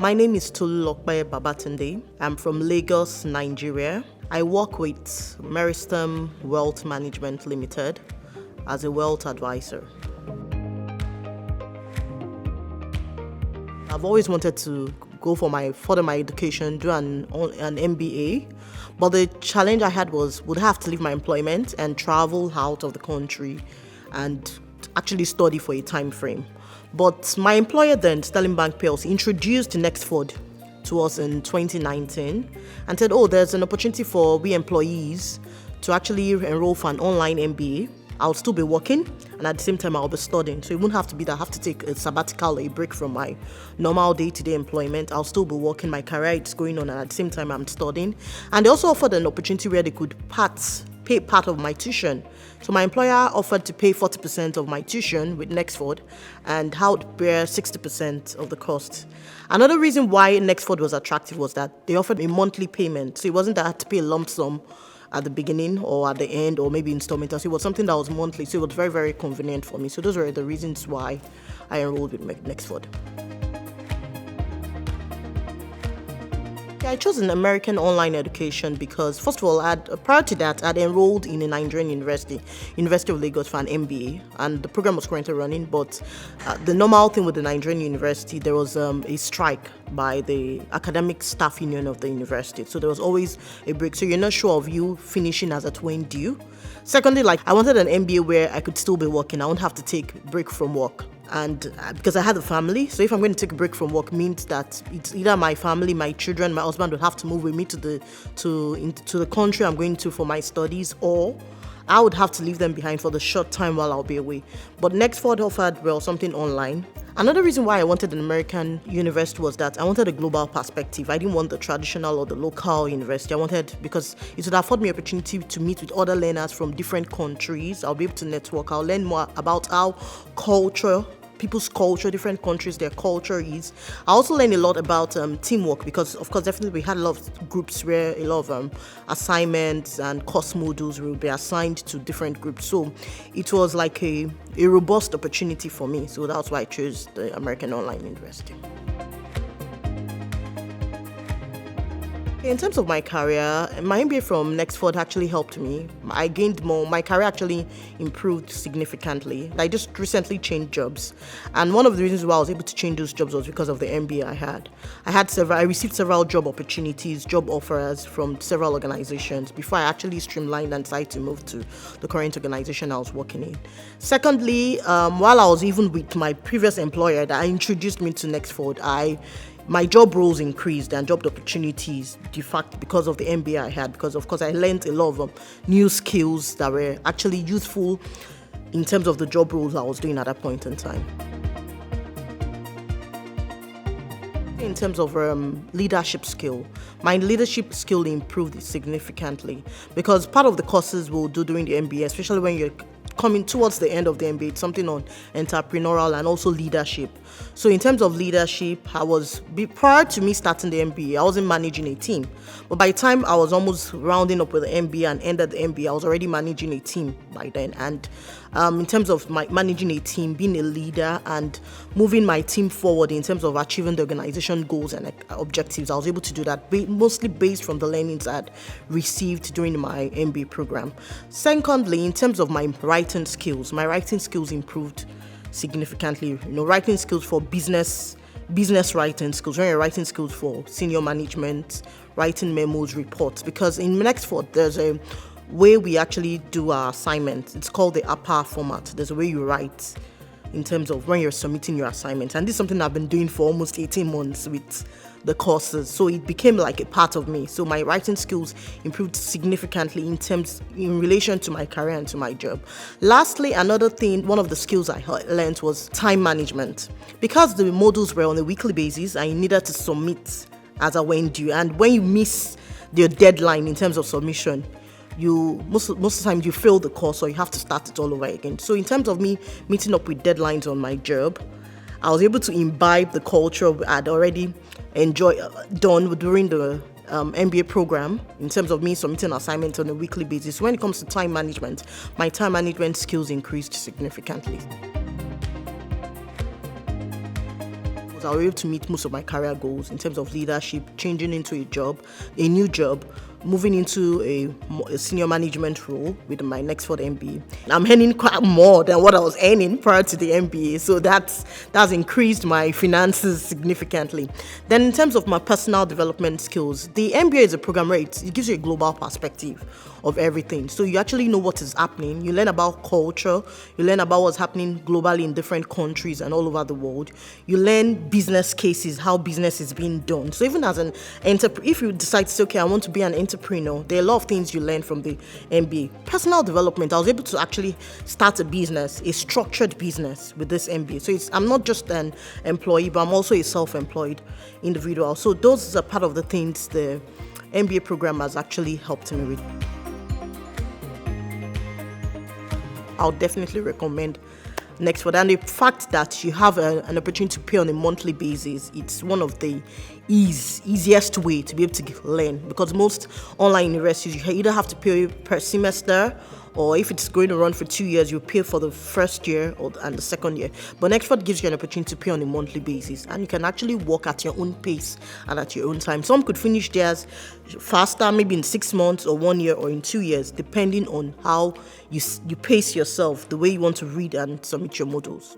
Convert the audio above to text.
My name is Tolulope Babatunde. I'm from Lagos, Nigeria. I work with Meristem Wealth Management Limited as a wealth advisor. I've always wanted to go further my education, do an MBA, but the challenge I had would I have to leave my employment and travel out of the country and actually study for a time frame. But my employer then, Sterling Bank PLC, introduced Nexford to us in 2019 and said, there's an opportunity for we employees to actually enroll for an online MBA. I'll still be working, and at the same time I'll be studying. So it won't have to be that I have to take a sabbatical, a break from my normal day-to-day employment. I'll still be working, my career is going on, and at the same time I'm studying. And they also offered an opportunity where they could pay part of my tuition. So my employer offered to pay 40% of my tuition with Nexford, and I would bear 60% of the cost. Another reason why Nexford was attractive was that they offered a monthly payment. So it wasn't that I had to pay a lump sum at the beginning or at the end or maybe installment. So it was something that was monthly. So it was very, very convenient for me. So those were the reasons why I enrolled with Nexford. I chose an American online education because, first of all, prior to that, I'd enrolled in a Nigerian university, University of Lagos, for an MBA, and the program was currently running. But the normal thing with the Nigerian university, there was a strike by the academic staff union of the university. So there was always a break. So you're not sure of you finishing as at when due. Secondly, I wanted an MBA where I could still be working. I won't have to take a break from work. And because I had a family, so if I'm going to take a break from work, means that it's either my family, my children, my husband would have to move with me to the country I'm going to for my studies, or I would have to leave them behind for the short time while I'll be away. But Nexford offered something online. Another reason why I wanted an American university was that I wanted a global perspective. I didn't want the traditional or the local university. Because it would afford me opportunity to meet with other learners from different countries. I'll be able to network. I'll learn more about how people's culture, different countries, their culture is. I also learned a lot about teamwork because, of course, definitely we had a lot of groups where a lot of assignments and course modules will be assigned to different groups. So it was like a robust opportunity for me. So that's why I chose the American Online University. In terms of my career, my MBA from Nexford actually helped me. I gained more. My career actually improved significantly. I just recently changed jobs. And one of the reasons why I was able to change those jobs was because of the MBA I had. I received several job opportunities, job offers from several organizations before I actually streamlined and decided to move to the current organization I was working in. Secondly, while I was even with my previous employer that introduced me to Nexford, my job roles increased and job opportunities, de facto, because of the MBA I had, because of course I learned a lot of new skills that were actually useful in terms of the job roles I was doing at that point in time. In terms of leadership skill, my leadership skill improved significantly because part of the courses we'll do during the MBA, especially when you're coming towards the end of the MBA, it's something on entrepreneurial and also leadership. So in terms of leadership, prior to me starting the MBA, I wasn't managing a team. But by the time I was almost rounding up with the MBA and ended the MBA, I was already managing a team by then. And in terms of managing a team, being a leader and moving my team forward in terms of achieving the organization goals and objectives, I was able to do that mostly based from the learnings I'd received during my MBA program. Secondly, in terms of my writing skills improved significantly. Writing skills for business writing skills, when you're writing skills for senior management, writing memos, reports. Because in Nexford, there's a way we actually do our assignments. It's called the APA format. There's a way you write in terms of when you're submitting your assignments. And this is something I've been doing for almost 18 months with the courses. So it became like a part of me. So my writing skills improved significantly in relation to my career and to my job. Lastly, one of the skills I learned was time management. Because the modules were on a weekly basis, I needed to submit as I went due. And when you miss your deadline in terms of submission, most of the time you fail the course or you have to start it all over again. So in terms of me meeting up with deadlines on my job, I was able to imbibe the culture I'd already done during the MBA program in terms of me submitting assignments on a weekly basis. When it comes to time management, my time management skills increased significantly. I was able to meet most of my career goals in terms of leadership, changing into a new job, moving into a senior management role with my Nexford MBA. I'm earning quite more than what I was earning prior to the MBA, so that's increased my finances significantly. Then in terms of my personal development skills, the MBA is a program where it gives you a global perspective of everything. So you actually know what is happening. You learn about culture, you learn about what's happening globally in different countries and all over the world. You learn business cases, how business is being done. So even as an if you decide to say, okay, I want to be an entrepreneur, there are a lot of things you learn from the MBA. Personal development, I was able to actually start a business, a structured business with this MBA. So I'm not just an employee, but I'm also a self-employed individual. So those are part of the things the MBA program has actually helped me with. I'll definitely recommend Nexford. And the fact that you have an opportunity to pay on a monthly basis, it's one of the easiest way to be able to learn, because most online universities, you either have to pay per semester, or if it's going to run for 2 years, you pay for the first year and the second year. But Nexford gives you an opportunity to pay on a monthly basis, and you can actually work at your own pace and at your own time. Some could finish theirs faster, maybe in 6 months or 1 year or in 2 years, depending on how you pace yourself, the way you want to read and submit your modules.